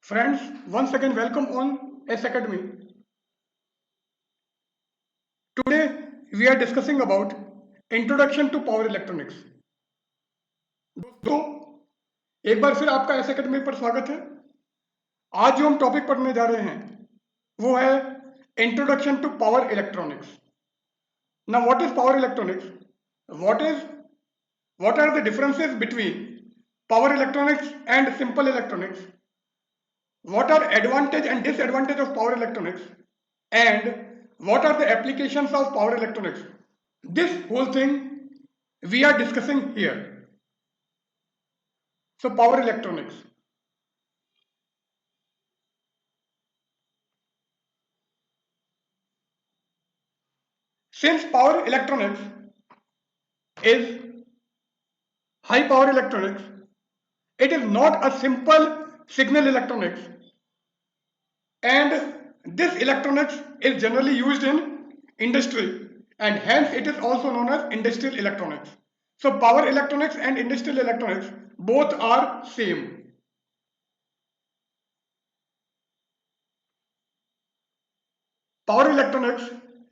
Friends, once again welcome on S Academy. Today we are discussing about Introduction to Power Electronics. दोस्तों, एक बार फिर आपका S Academy पर स्वागत है। आज जो हम टॉपिक पढ़ने जा रहे हैं वो है Introduction to Power Electronics. Now what is power electronics? What is what are the differences between power electronics and simple electronics? What are advantage and disadvantage of power electronics? And what are the applications of power electronics? This whole thing we are discussing here. So power electronics. Since power electronics is high power electronics, it is not a simple signal electronics, and this electronics is generally used in industry, and hence it is also known as industrial electronics. So power electronics and industrial electronics both are same. Power electronics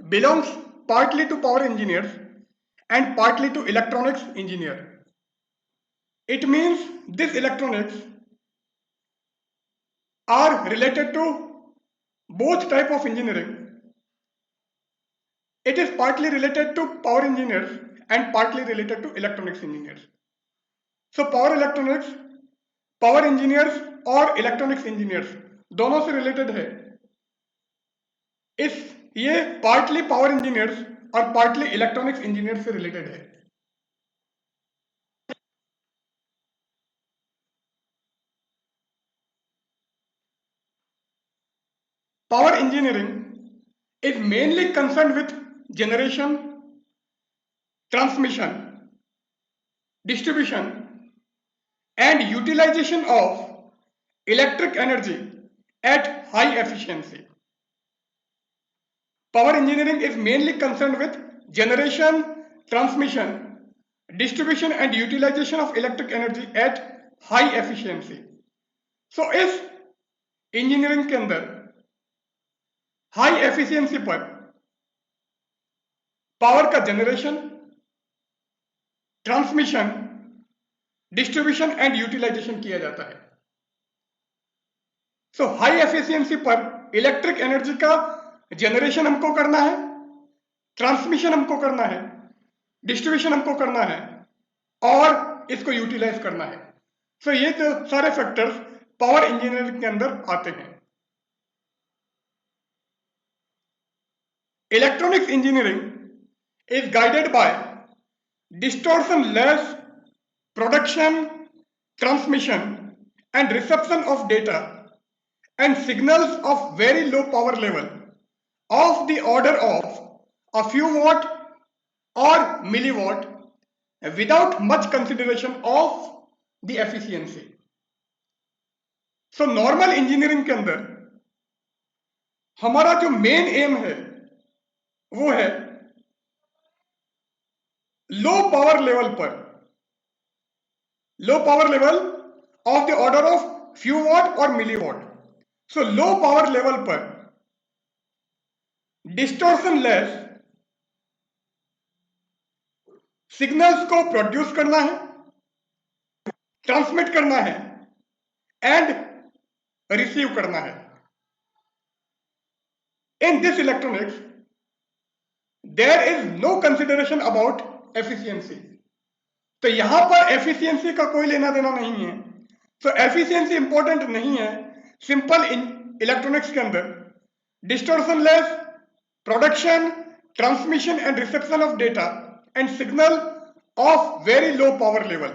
belongs partly to power engineers and partly to electronics engineer. It means these electronics are related to both type of engineering. It is partly related to power engineers and partly related to electronics engineers. So power engineers और electronics engineers दोनों से related है. इस ये partly power engineers और partly electronics engineers से related है. Power engineering is mainly concerned with generation, transmission, distribution, and utilization of electric energy at high efficiency. Power engineering is mainly concerned with generation, transmission, distribution, and utilization of electric energy at high efficiency. So इस engineering के अंदर high efficiency पर power का generation, transmission, distribution and utilization किया जाता है. So high efficiency पर electric energy का जनरेशन हमको करना है, ट्रांसमिशन हमको करना है, डिस्ट्रीब्यूशन हमको करना है और इसको यूटिलाइज करना है. सो ये तो सारे फैक्टर्स पावर इंजीनियरिंग के अंदर आते हैं. Electronics engineering is guided by distortion-less production, transmission, and reception of data and signals of very low power level of the order of a few watt or milliwatt without much consideration of the efficiency. So normal engineering के अंदर हमारा जो main M है वो है low power level of the order of few watt और milliwatt. So low power level पर distortionless signals को प्रोड्यूस करना है, ट्रांसमिट करना है एंड रिसीव करना है. In this electronics there is no consideration about efficiency. तो यहां पर एफिशिएंसी का कोई लेना देना नहीं है. तो एफिशिएंसी इंपॉर्टेंट नहीं है सिंपल इलेक्ट्रॉनिक्स के अंदर. Distortion less production, transmission and reception of data and signal of very low power level.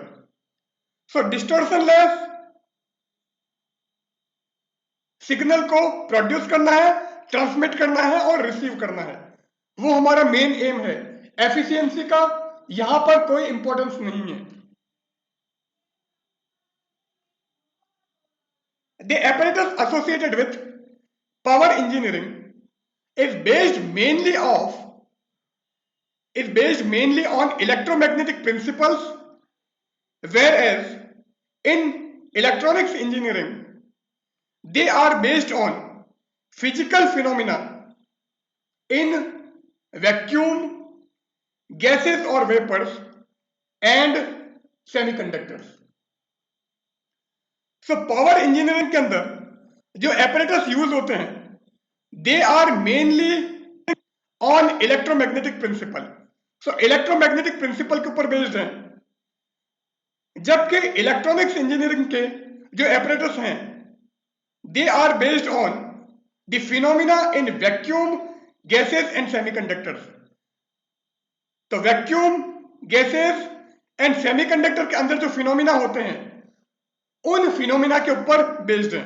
So distortion less signal को प्रोड्यूस करना है, ट्रांसमिट करना है और रिसीव करना है. वो हमारा मेन एम है. एफिशिएंसी का यहां पर कोई इंपॉर्टेंस नहीं है. The apparatus associated with power engineering is based mainly on electromagnetic principles, whereas in electronics engineering they are based on physical phenomena in vacuum, gases or vapors and semiconductors. So power engineering के अंदर जो apparatus use होते हैं they are mainly on electromagnetic principle. So electromagnetic principle के ऊपर based हैं, जबकि electronics engineering के जो apparatus हैं they are based on the phenomena in vacuum, gases and semiconductors. तो वैक्यूम, गैसेस एंड सेमीकंडक्टर के अंदर जो फिनोमिना होते हैं उन फिनोमिना के ऊपर बेस्ड है.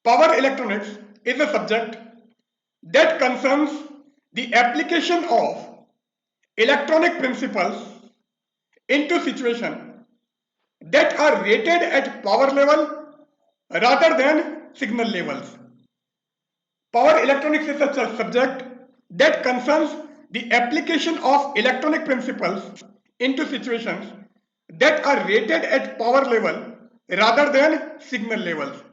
Power electronics is a subject that concerns the application of electronic principles into situations that are rated at power level rather than signal levels. Power electronics is a subject that concerns the application of electronic principles into situations that are rated at power level rather than signal levels.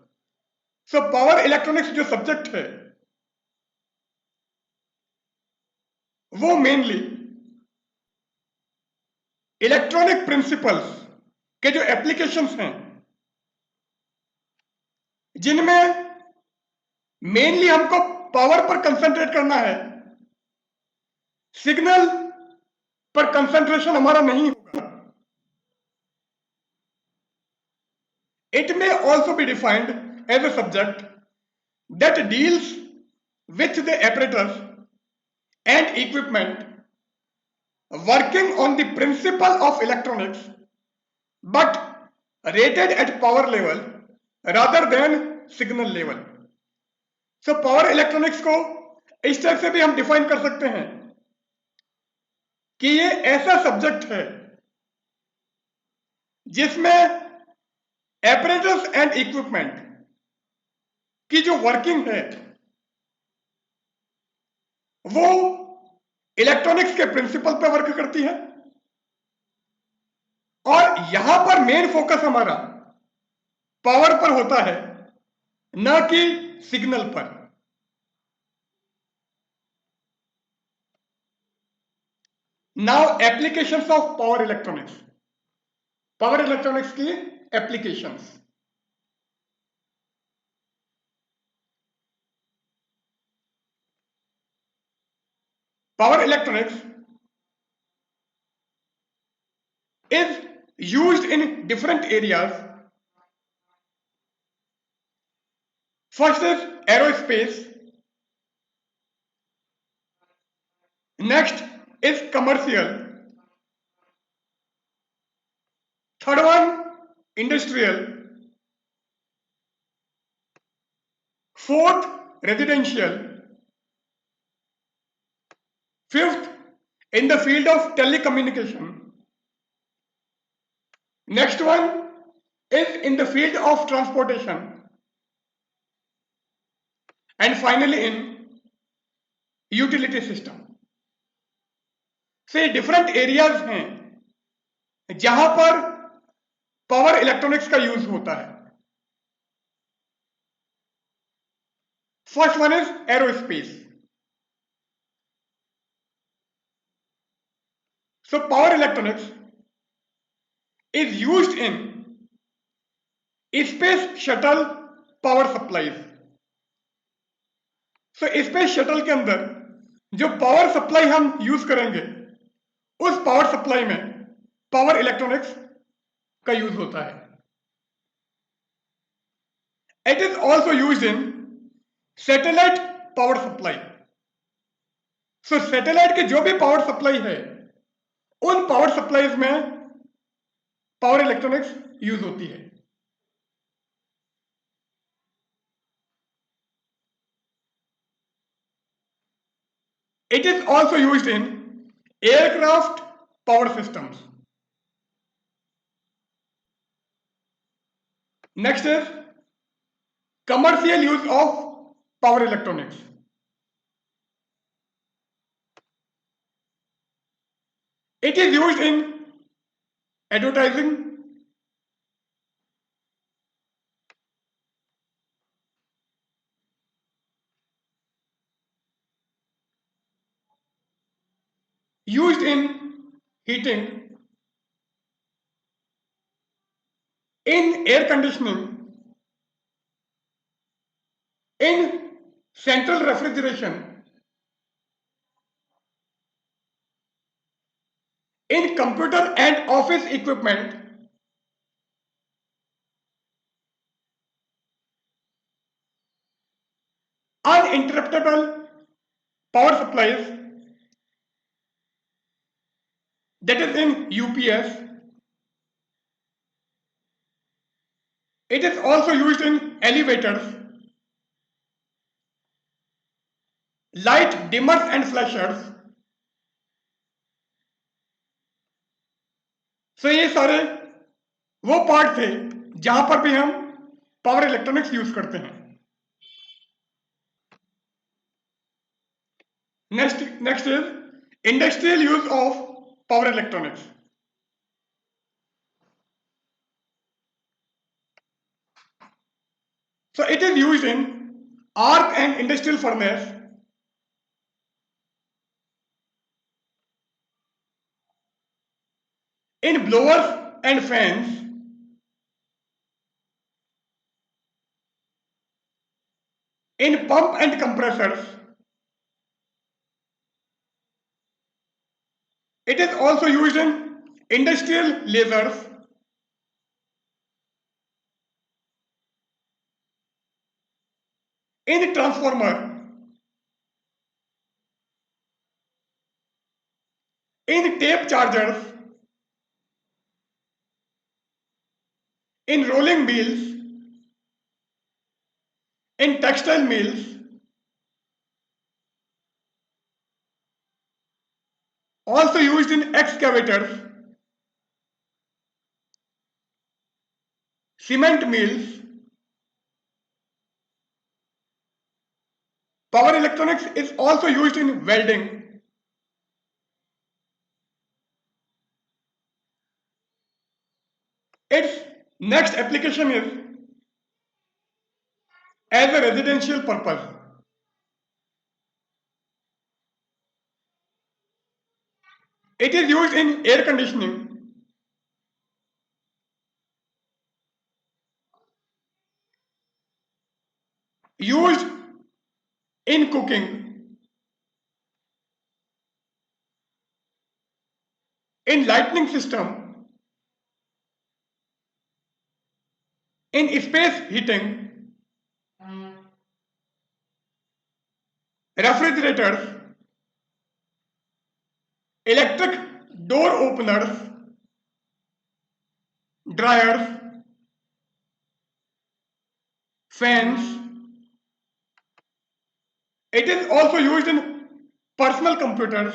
So power electronics जो subject है वो mainly electronic principles के जो applications हैं जिनमें mainly हमको power पर concentrate करना है, सिग्नल पर कंसंट्रेशन हमारा नहीं होगा. It may also be defined as a subject that deals with the apparatus and equipment working on the principle of electronics but rated at power level rather than signal level. So power electronics को इस तरह से भी हम define कर सकते हैं कि ये ऐसा सब्जेक्ट है जिसमें apparatus एंड इक्विपमेंट की जो वर्किंग है वो इलेक्ट्रॉनिक्स के प्रिंसिपल पे वर्क करती है और यहां पर मेन फोकस हमारा पावर पर होता है न कि सिग्नल पर. Now applications of power electronics. Power electronics की applications. Power electronics is used in different areas. First is aerospace. Next is commercial. Third one, industrial. Fourth, residential. Fifth, in the field of telecommunication. Next one is in the field of transportation. And finally in utility system. से different areas हैं जहां पर power electronics का use होता है. First one is aerospace. So power electronics is used in space shuttle power supplies. So space shuttle के अंदर जो पावर सप्लाई हम यूज करेंगे उस पावर सप्लाई में पावर इलेक्ट्रॉनिक्स का यूज होता है. It is also used in satellite power supply. So satellite के जो भी पावर सप्लाई है उन पावर सप्लाईज में पावर इलेक्ट्रॉनिक्स यूज होती है. It is also used in aircraft power systems. Next is commercial use of power electronics. It is used in advertising, heating, in air conditioning, in central refrigeration, in computer and office equipment, uninterruptible power supplies, that is in UPS. It is also used in elevators, light dimmers and flashers. सो ये सारे वो part थे जहां पर भी हम power electronics use करते हैं. Next is industrial use of power electronics. So it is used in arc and industrial furnace, in blowers and fans, in pump and compressors. It is also used in industrial lasers, in transformer, in tape chargers, in rolling mills, in textile mills, also used in excavators, cement mills. Power electronics is also used in welding. Its next application is as a residential purpose. It is used in air conditioning, used in cooking, in lighting system, in space heating, refrigerators, electric door openers, dryers, fans. It is also used in personal computers,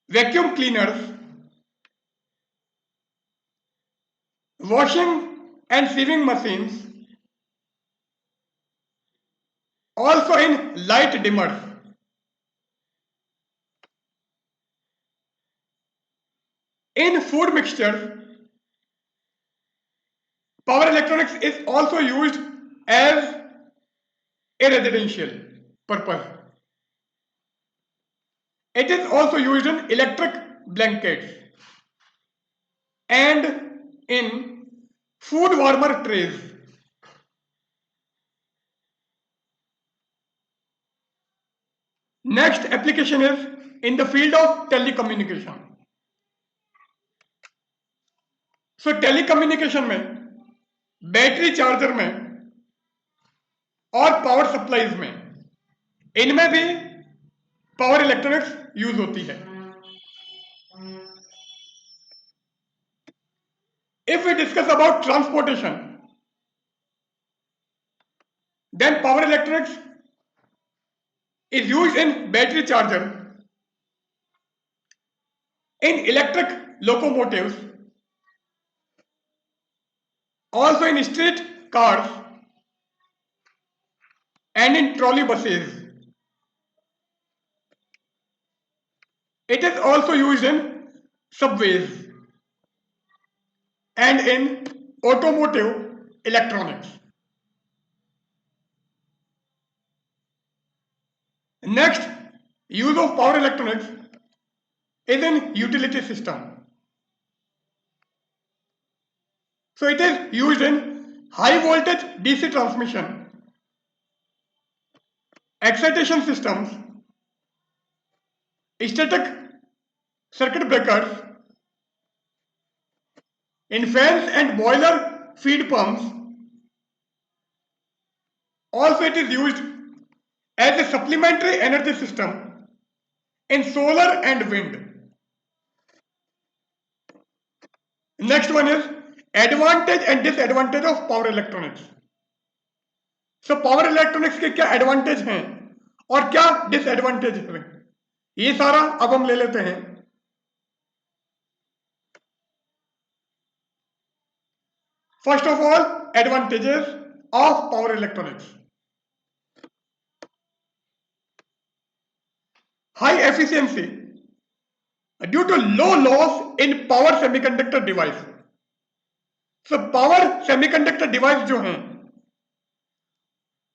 vacuum cleaners, washing and sieving machines, also in light dimmers. In food mixtures, power electronics is also used as a residential purpose. It is also used in electric blankets and in food warmer trays. Next application is in the field of telecommunication. So telecommunication में battery charger में और power supplies में इनमें भी power electronics use होती है. If we discuss about transportation, then power electronics is used in battery charger, in electric locomotives, also in street cars and in trolley buses. It is also used in subways and in automotive electronics. Next, use of power electronics is in utility system. So it is used in high voltage DC transmission, excitation systems, static circuit breakers, in fans and boiler feed pumps. Also it is used as a supplementary energy system in solar and wind. Next one is advantage and disadvantage of power electronics. So power electronics के क्या advantage हैं और क्या disadvantage हैं, ये सारा अब हम ले लेते हैं. First of all, advantages of power electronics. High efficiency due to low loss in power semiconductor device. So power semiconductor device जो हैं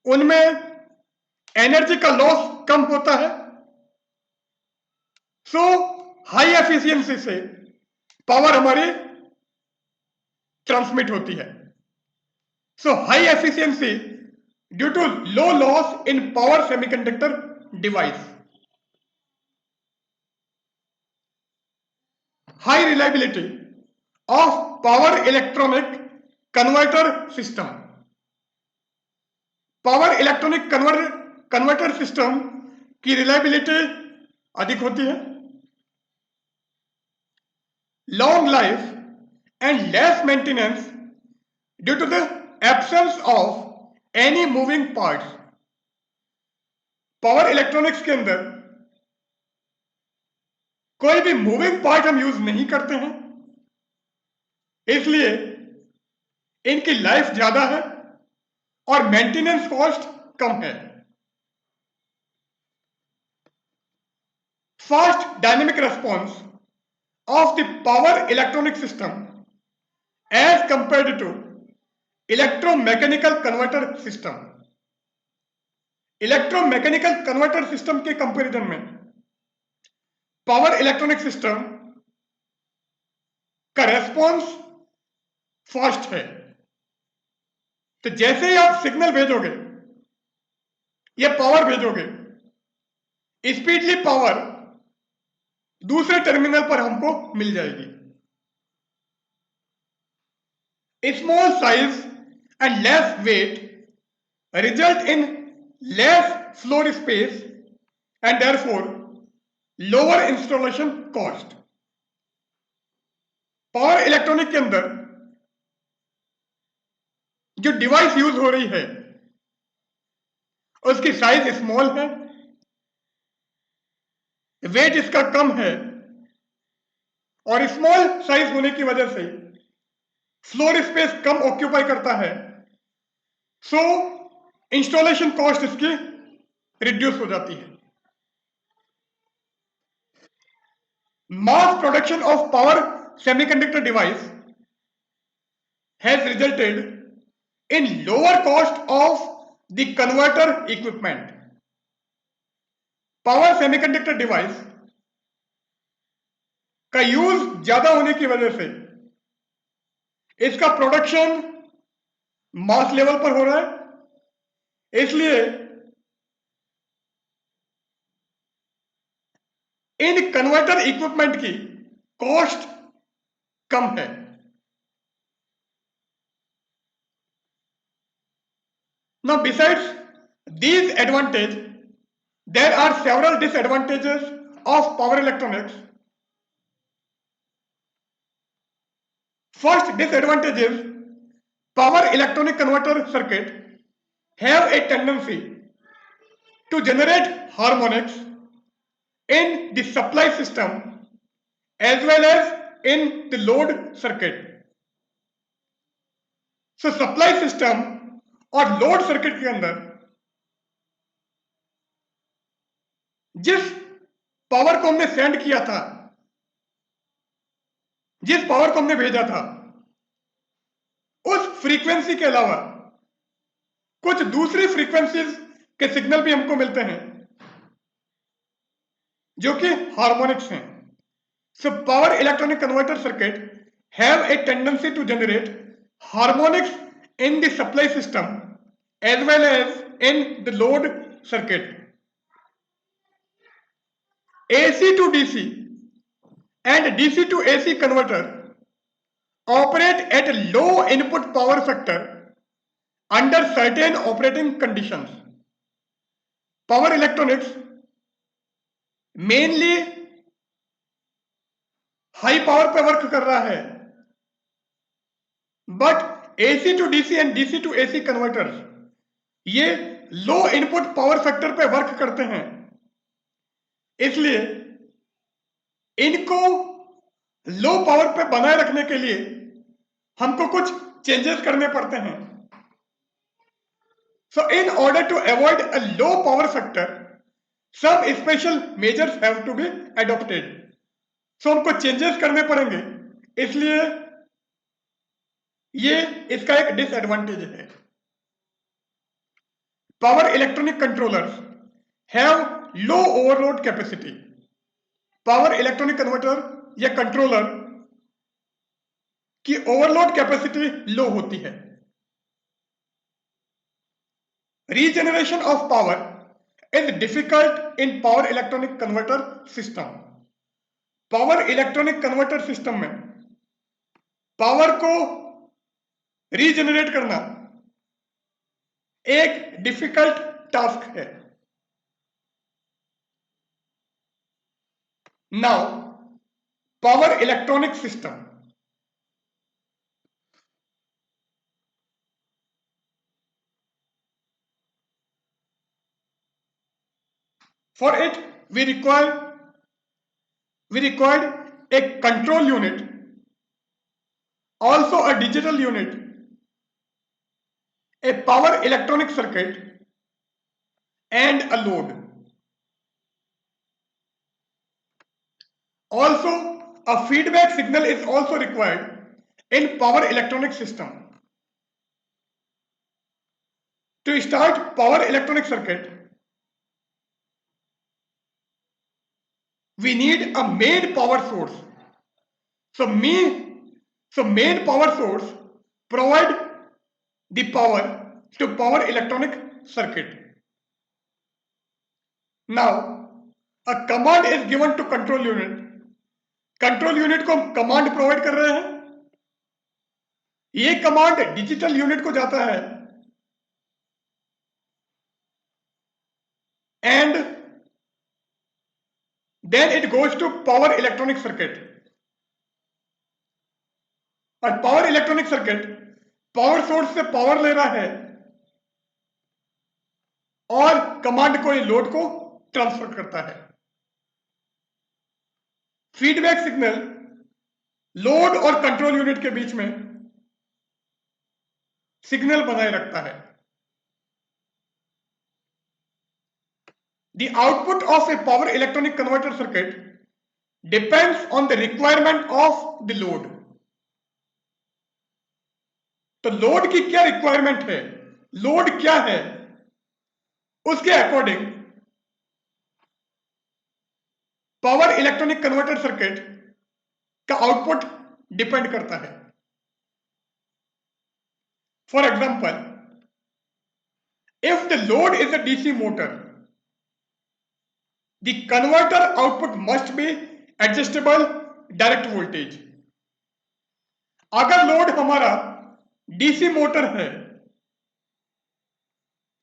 उनमें एनर्जी का लॉस कम होता है. सो हाई एफिशिएंसी से पावर हमारी ट्रांसमिट होती है. So high efficiency due to low loss in power semiconductor device. High reliability of power electronic converter system. Power electronic converter system की रिलायबिलिटी अधिक होती है. Long life and less maintenance due to the absence of any moving parts. Power electronics के अंदर कोई भी moving part हम use नहीं करते हैं, इसलिए इनकी लाइफ ज्यादा है और मेंटेनेंस कॉस्ट कम है. Fast dynamic response of the power electronic system as compared to electromechanical converter system. Electromechanical converter system के कंपैरिजन में पावर इलेक्ट्रॉनिक सिस्टम का रेस्पॉन्स फास्ट है. तो जैसे ही आप सिग्नल भेजोगे या पावर भेजोगे, स्पीडली पावर दूसरे टर्मिनल पर हमको मिल जाएगी. Small size and less weight result in less floor space and therefore lower installation cost. Power electronic के अंदर जो डिवाइस यूज हो रही है उसकी साइज स्मॉल है, वेट इसका कम है और स्मॉल साइज होने की वजह से फ्लोर स्पेस कम ऑक्यूपाई करता है. सो इंस्टॉलेशन कॉस्ट इसकी रिड्यूस हो जाती है. Mass production of power semiconductor device has resulted in lower cost of the converter equipment. Power semiconductor device का यूज ज्यादा होने की वजह से इसका प्रोडक्शन मास लेवल पर हो रहा है, इसलिए इन कन्वर्टर इक्विपमेंट की कॉस्ट कम है. Now, besides these advantages, there are several disadvantages of power electronics. First disadvantage is power electronic converter circuit have a tendency to generate harmonics in the supply system as well as in the load circuit. So, supply system और load circuit के अंदर जिस power को हमने send किया था, जिस power को हमने भेजा था, उस फ्रीक्वेंसी के अलावा कुछ दूसरी फ्रीक्वेंसीज के सिग्नल भी हमको मिलते हैं जो कि हार्मोनिक्स हैं. So power electronic converter circuit have a tendency to generate harmonics in the supply system as well as in the load circuit. AC to DC and DC to AC converter operate at a low input power factor under certain operating conditions. Power electronics mainly high power पे work कर रहा है, but AC to DC and DC to AC converters ये low input power factor पे work करते हैं, इसलिए इनको लो पावर पे बनाए रखने के लिए हमको कुछ चेंजेस करने पड़ते हैं. So in order to avoid a low power factor, some special measures have to be adopted. So हमको चेंजेस करने पड़ेंगे, इसलिए ये इसका एक डिसएडवांटेज है. Power electronic controllers have low overload capacity. Power electronic converter या कंट्रोलर की ओवरलोड कैपेसिटी लो होती है. Regeneration of power is difficult in power electronic converter system. Power electronic converter system में पावर को रीजनरेट करना एक डिफिकल्ट टास्क है. Now, power electronic system. For it, we required a control unit, also a digital unit, a power electronic circuit, and a load. Also, a feedback signal is also required in power electronic system. To start power electronic circuit, we need a main power source. So main power source provide the power to power electronic circuit. Now, a command is given to control unit. Control unit को हम command provide कर रहे हैं, ये command digital unit को जाता है and then it goes to power electronic circuit. और power electronic circuit power source से पावर ले रहा है और कमांड को ये लोड को ट्रांसफर करता है. फीडबैक सिग्नल लोड और कंट्रोल यूनिट के बीच में सिग्नल बनाए रखता है. The output of a power electronic converter circuit depends on the requirement of the load. तो लोड की क्या रिक्वायरमेंट है, लोड क्या है, उसके according power electronic converter circuit का आउटपुट डिपेंड करता है. For example, if the load is a DC motor, the converter output must be adjustable direct voltage. अगर लोड हमारा डीसी मोटर है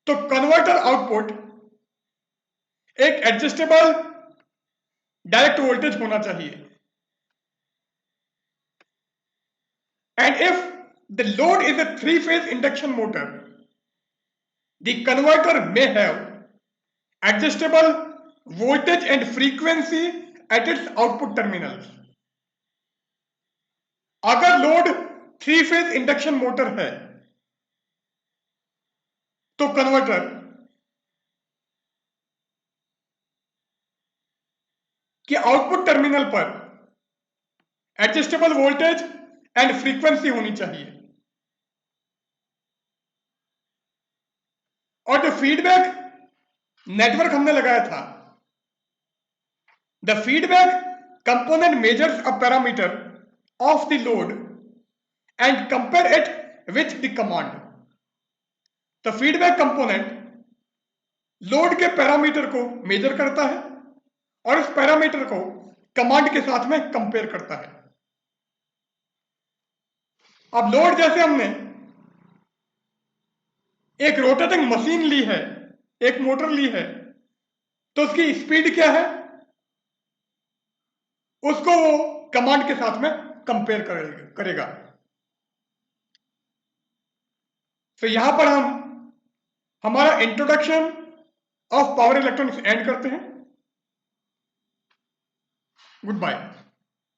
तो कन्वर्टर आउटपुट एक एडजस्टेबल डायरेक्ट वोल्टेज होना चाहिए. And if the load is a 3-phase induction motor, the converter may have adjustable voltage and frequency at its output terminals. अगर load 3-phase induction motor है तो converter के output terminal पर adjustable voltage and frequency होनी चाहिए. और जो feedback network हमने लगाया था, the feedback component measures a parameter of the load and compare it with the command. The feedback component load के पैरामीटर को मेजर करता है और इस पैरामीटर को कमांड के साथ में कंपेयर करता है। अब लोड जैसे हमने एक रोटेटिंग मशीन ली है, एक मोटर ली है, तो उसकी स्पीड क्या है उसको वो कमांड के साथ में कंपेयर करेगा। तो यहां पर हम हमारा introduction of power electronics end करते हैं। Good bye.